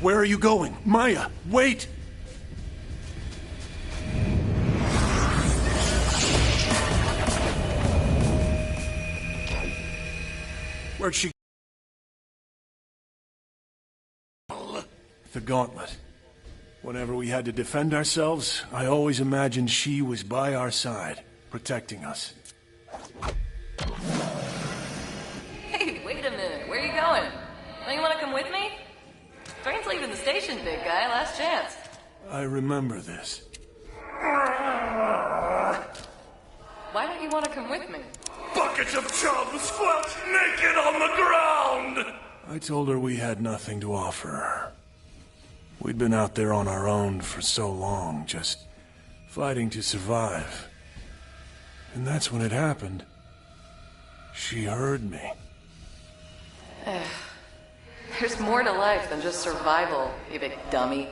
where are you going? Maya, wait! Where'd she... The Gauntlet. Whenever we had to defend ourselves, I always imagined she was by our side, protecting us. Hey, wait a minute. Where are you going? Don't you want to come with me? Train's leaving the station, big guy. Last chance. I remember this. Why don't you want to come with me? Buckets of chum squelched naked on the ground! I told her we had nothing to offer her. We'd been out there on our own for so long, just fighting to survive. And that's when it happened. She heard me. There's more to life than just survival, you big dummy.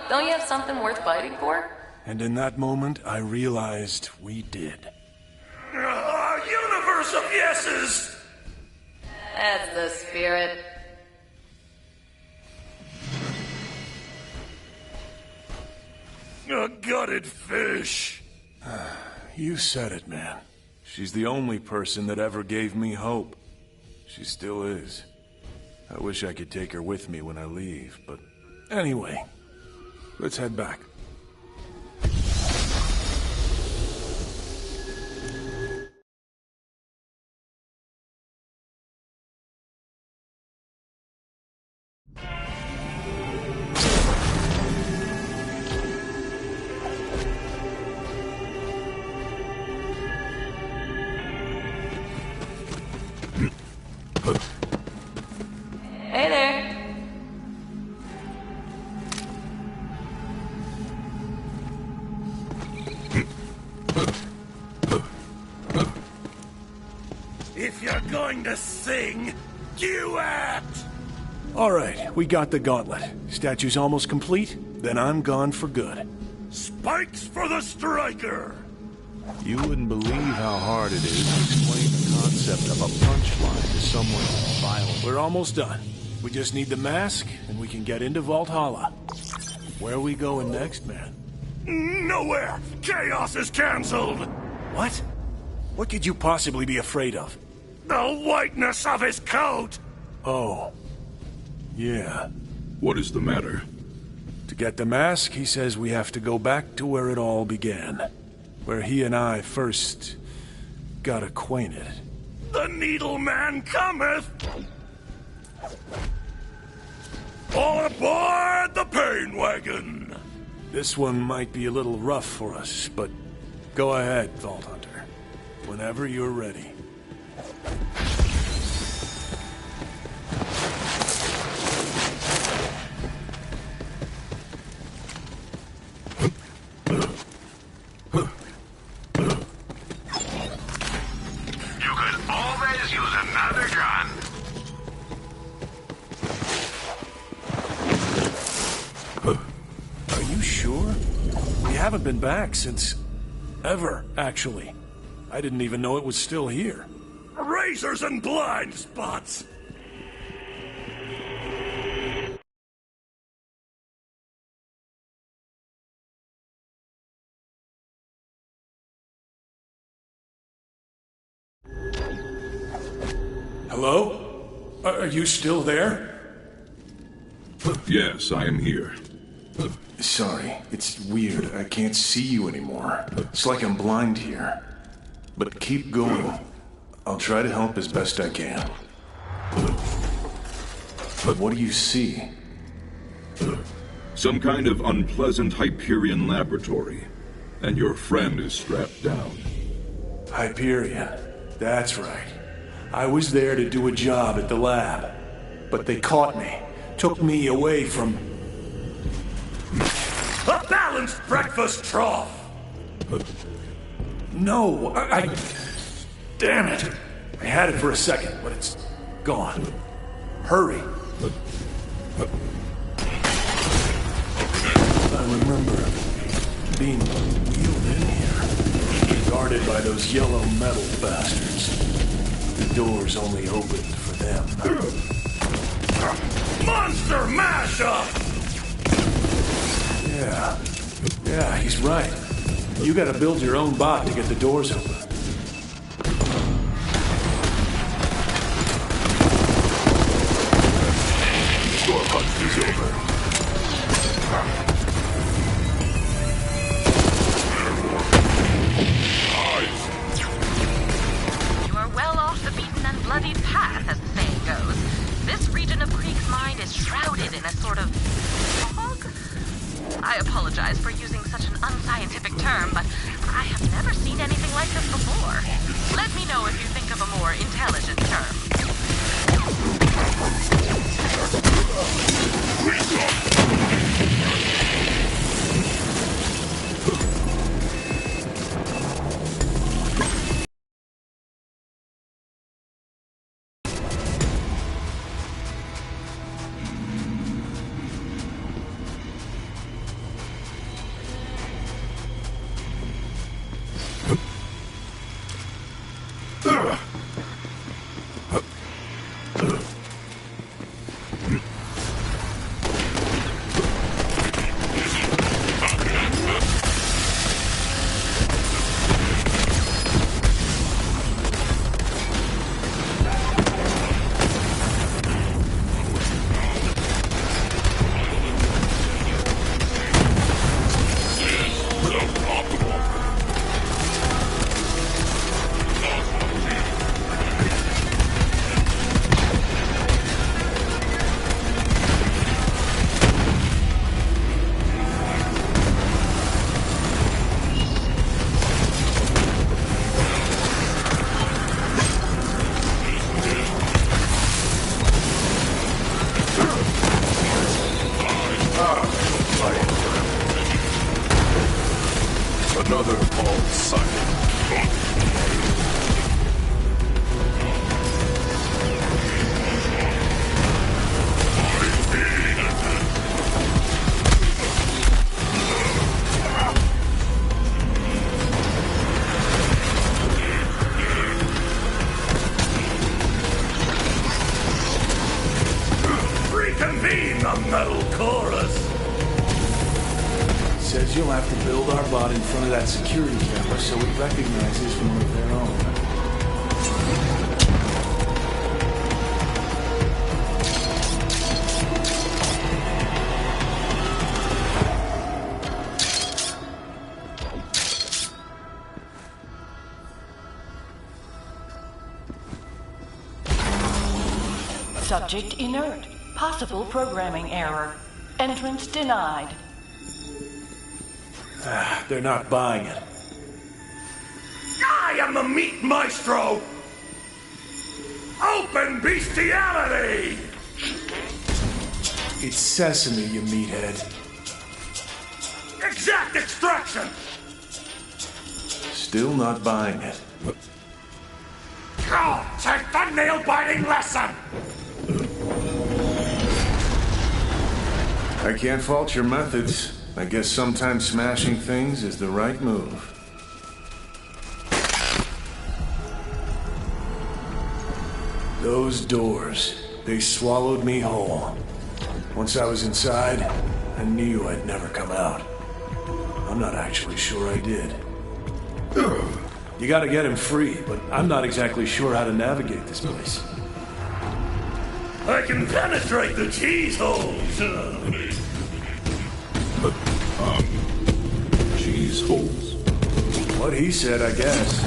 Don't you have something worth fighting for? And in that moment, I realized we did. A universe of yeses! That's the spirit. A gutted fish. You said it, man. She's the only person that ever gave me hope. She still is. I wish I could take her with me when I leave, but... Anyway, let's head back. Hey there. If you're going to sing, duet! Alright, we got the Gauntlet. Statue's almost complete, then I'm gone for good. Spikes for the striker! You wouldn't believe how hard it is to explain the concept of a punchline to someone violent. We're almost done. We just need the mask, and we can get into Valhalla. Where are we going next, man? Nowhere! Chaos is cancelled! What? What could you possibly be afraid of? The whiteness of his coat! Oh. Yeah. What is the matter? To get the mask, he says we have to go back to where it all began. Where he and I first got acquainted. The Needle Man cometh! All aboard the Pain Wagon! This one might be a little rough for us, but go ahead, Vault Hunter. Whenever you're ready. You could always use another gun. Are you sure? We haven't been back since... ever, actually. I didn't even know it was still here. Razors and blind spots! Hello? Are you still there? Yes, I am here. Sorry, it's weird. I can't see you anymore. It's like I'm blind here. But keep going. I'll try to help as best I can. But what do you see? Some kind of unpleasant Hyperion laboratory. And your friend is strapped down. Hyperion. That's right. I was there to do a job at the lab. But they caught me. Took me away from... A balanced breakfast trough! No, I... Damn it! I had it for a second, but it's gone. Hurry. I remember being wheeled in here, guarded by those yellow metal bastards. The doors only opened for them. Monster mashup! Yeah, he's right. You gotta build your own bot to get the doors open. Your hunt is over. You are well off the beaten and bloodied path, as the saying goes. This region of Creek's mind is shrouded in a sort of fog? I apologize for using such an unscientific term, but I have never seen anything like this before. Let me know if you think of a more intelligent term. Another false sight. Reconvene the metal chorus! Says you'll have to build our bot in front of that security camera so it recognizes one of their own. Subject inert. Possible programming error. Entrance denied. They're not buying it. I am the meat maestro! Open bestiality! It's sesame, you meathead. Exact extraction! Still not buying it. Go take the nail-biting lesson! I can't fault your methods. I guess sometimes smashing things is the right move. Those doors, they swallowed me whole. Once I was inside, I knew I'd never come out. I'm not actually sure I did. You gotta get him free, but I'm not exactly sure how to navigate this place. I can penetrate the cheese holes! Cheese holes. What he said, I guess.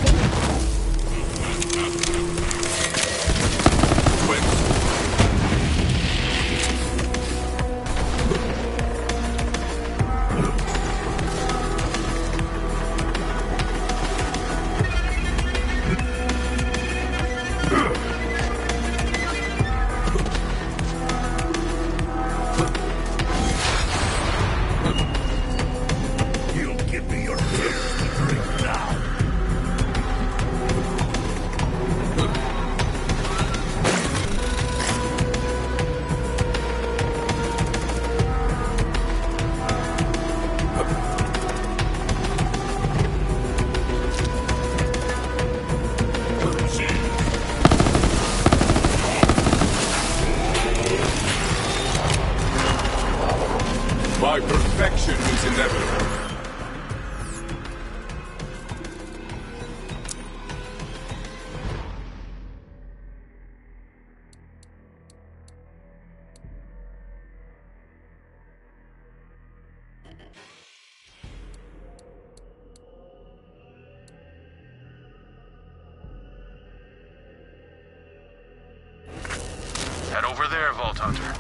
You'll give me your tears to drink now! My perfection is inevitable. Head over there, Vault Hunter.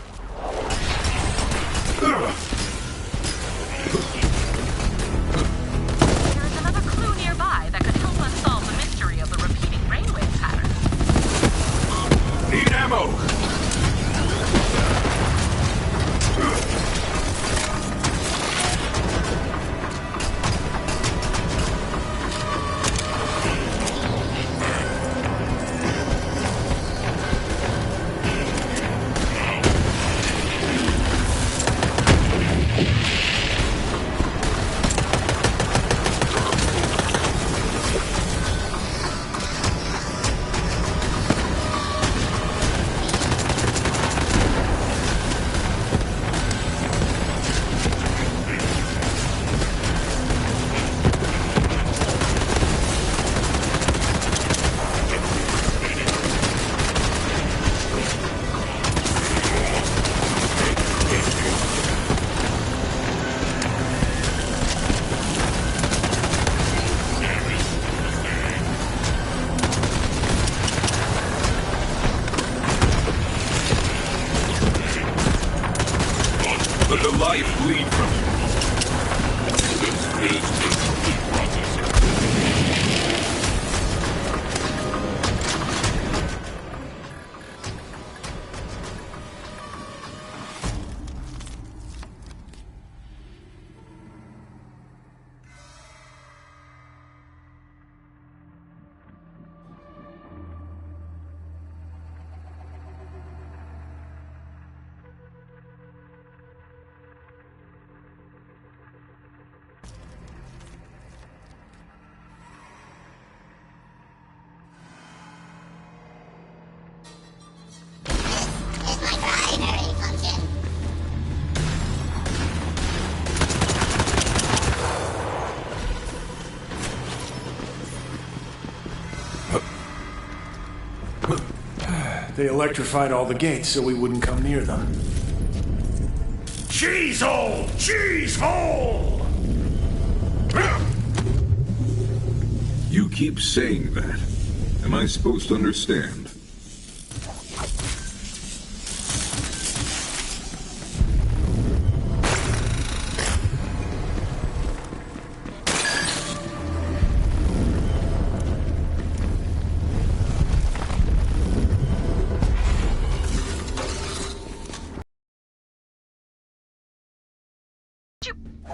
There is another clue nearby that could help us solve the mystery of the repeating brainwave pattern. Need ammo! Let the life bleed from They electrified all the gates so we wouldn't come near them. Cheese hole! Cheese hole! You keep saying that. Am I supposed to understand?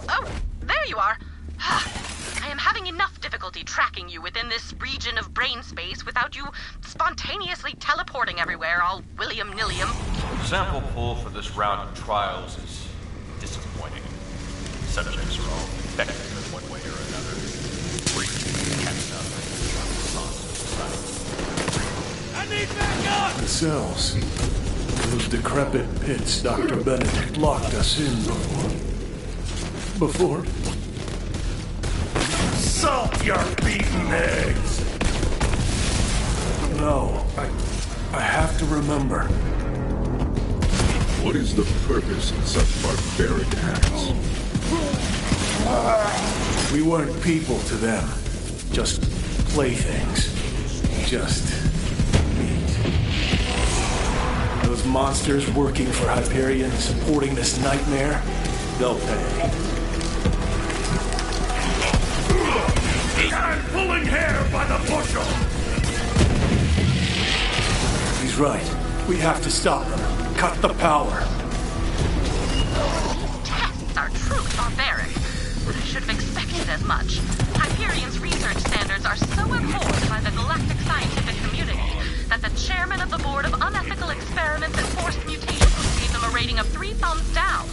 Oh, there you are. I am having enough difficulty tracking you within this region of brain space without you spontaneously teleporting everywhere, all william-nillium. Sample pool for this round of trials is disappointing. Subjects are all infected in one way or another. Briefly catching up and I need backup! The cells. Those decrepit pits Dr. Benedict locked us in before. Salt your beaten eggs! No, I have to remember. What is the purpose of such barbaric acts? We weren't people to them. Just playthings. Just meat. Those monsters working for Hyperion, supporting this nightmare, they'll pay. I'm pulling hair by the bushel! He's right. We have to stop them. Cut the power. These tests are truly barbaric. I should have expected as much. Hyperion's research standards are so abhorred by the galactic scientific community that the chairman of the board of unethical experiments and forced mutations gave them a rating of 3 thumbs down.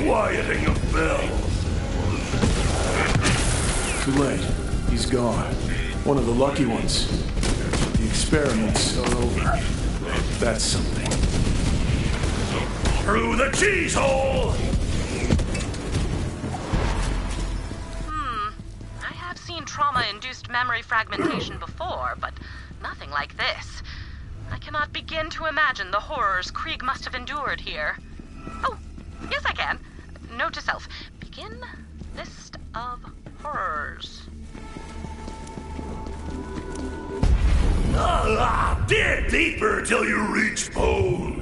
quieting of bells. Too late. He's gone. One of the lucky ones. The experiments are over. That's something. Through the cheese hole! I have seen trauma-induced memory fragmentation before, but nothing like this. I cannot begin to imagine the horrors Krieg must have endured here. Oh, yes I can. Note to self. Begin list of horrors. Dig deeper till you reach bone.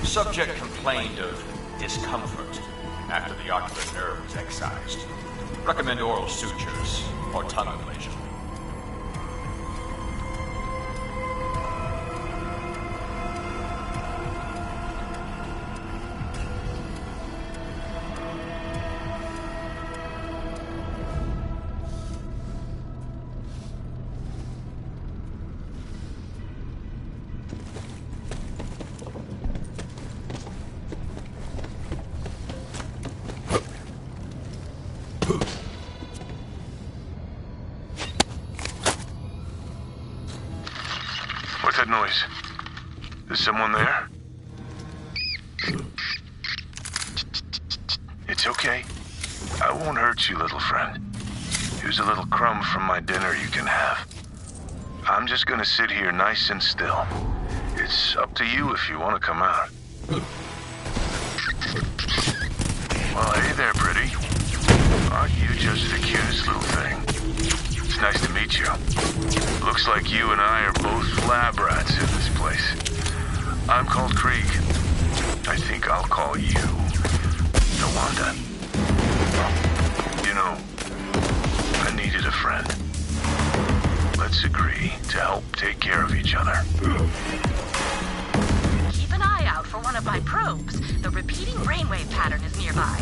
Subject complained of discomfort after the ocular nerve was excised. Recommend oral sutures or tongue ablation. What's that noise? Is someone there? It's okay. I won't hurt you, little friend. Here's a little crumb from my dinner you can have. I'm just gonna sit here nice and still. It's up to you if you want to come out. Well, hey there, pretty. Aren't you just the cutest little thing? It's nice to meet you. Looks like you and I are both lab rats in this place. I'm called Krieg. I think I'll call you Tawanda. You know, I needed a friend. Let's agree to help take care of each other. Keep an eye out for one of my probes. The repeating brainwave pattern is nearby.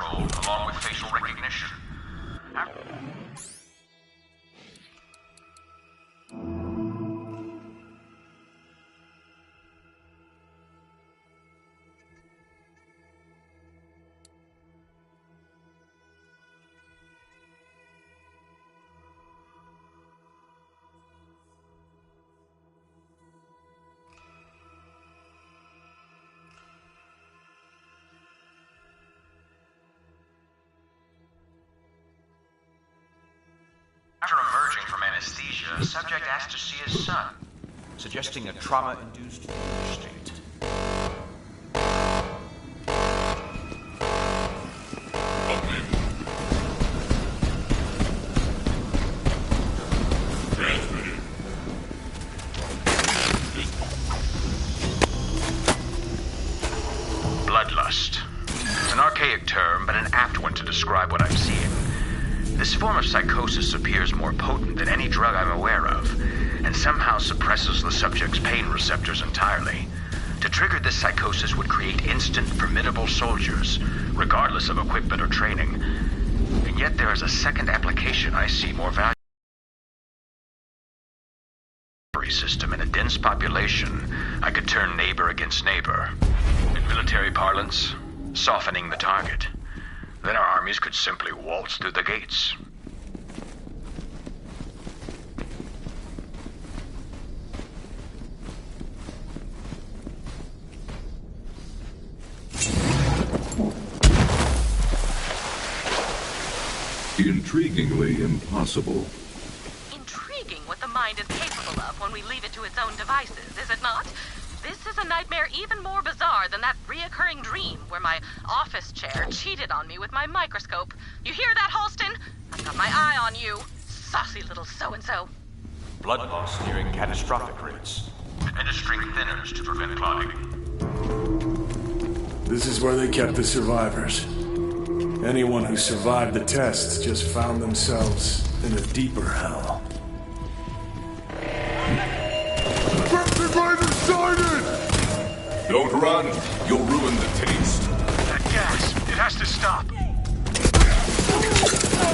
control, along with facial recognition. After emerging from anesthesia, the subject asked to see his son, suggesting a trauma-induced fugue state. Bloodlust. An archaic term, but an apt one to describe what I'm seeing. This form of psychosis appears more potent than any drug I'm aware of, and somehow suppresses the subject's pain receptors entirely. To trigger this psychosis would create instant, formidable soldiers, regardless of equipment or training. And yet there is a second application I see more valuable. System in a dense population, I could turn neighbor against neighbor. In military parlance, softening the target. Then our armies could simply waltz through the gates. Intriguingly impossible. Intriguing what the mind is capable of when we leave it to its own devices, is it not? This is a nightmare even more bizarre than that reoccurring dream where my office chair cheated on me with my microscope. You hear that, Halston? I've got my eye on you, saucy little so-and-so. Blood loss nearing catastrophic rates. Administering thinners to prevent clotting. This is where they kept the survivors. Anyone who survived the tests just found themselves in a deeper hell. Don't run. You'll ruin the taste. That gas, it has to stop.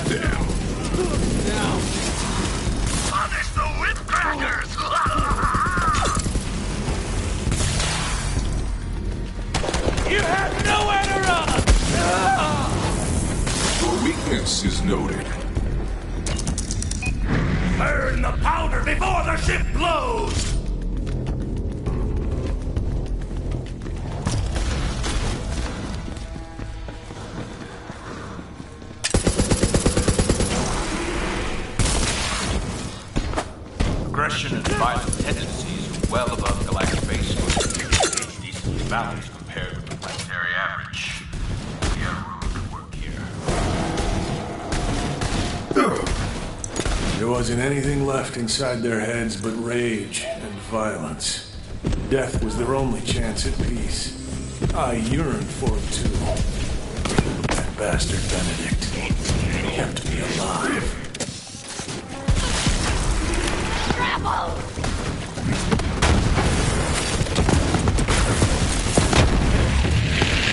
Damn. Punish the whip crackers! You have nowhere to run! Your weakness is noted. Burn the powder before the ship blows! Aggression and violent tendencies are well above galactic baseline. Decently balanced compared with the planetary average. We have room to work here. There wasn't anything left inside their heads but rage and violence. Death was their only chance at peace. I yearned for it too. That bastard Benedict kept me alive.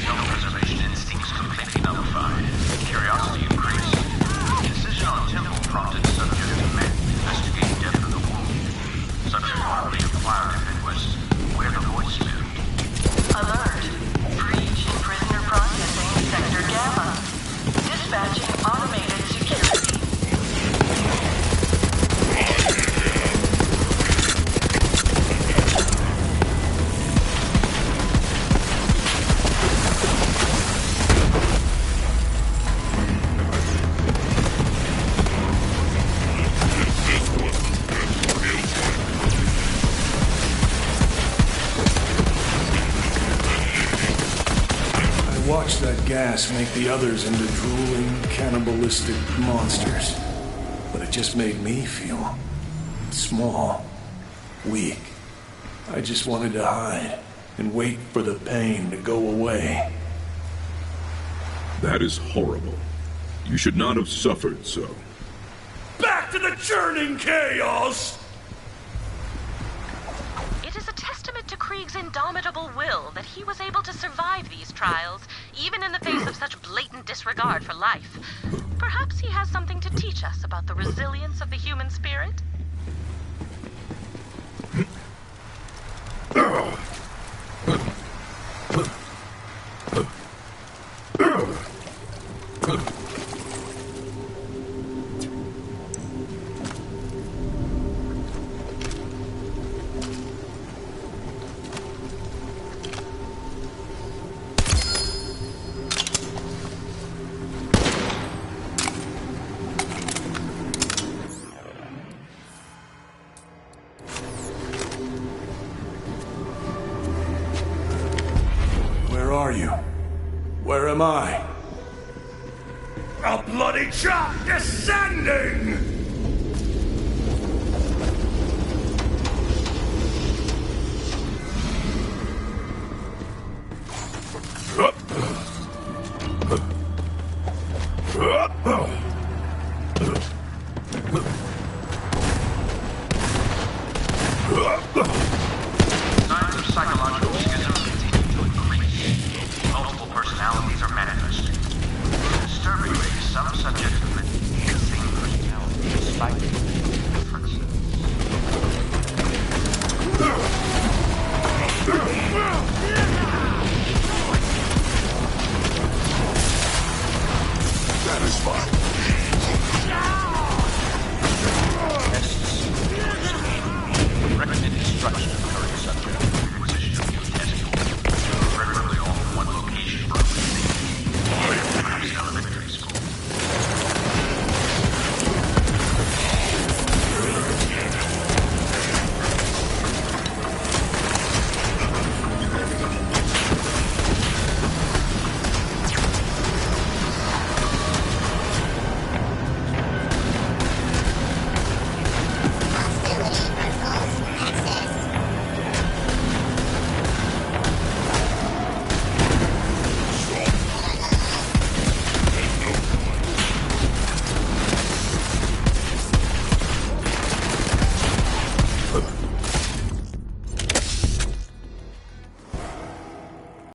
Self-preservation instincts completely nullified. Curiosity increased. Incision on temple prompted subject to investigate depth of the wound. Subject hardly inquired if it was where the voice lived. Alert. Breach in prisoner processing sector Gamma. Dispatching automated security. Watch that gas make the others into drooling, cannibalistic monsters. But it just made me feel small, weak. I just wanted to hide and wait for the pain to go away. That is horrible. You should not have suffered so. Back to the churning chaos! It is a testament to Krieg's indomitable will that he was able to survive these trials, even in the face of such blatant disregard for life. Perhaps he has something to teach us about the resilience of the human spirit? Where are you? Where am I? A bloody chop descending! Signs of psychological schism continue to increase. Multiple personalities are manifesting. Disturbingly, some subjects have the same personality despite differences. Satisfied. Recommended structure.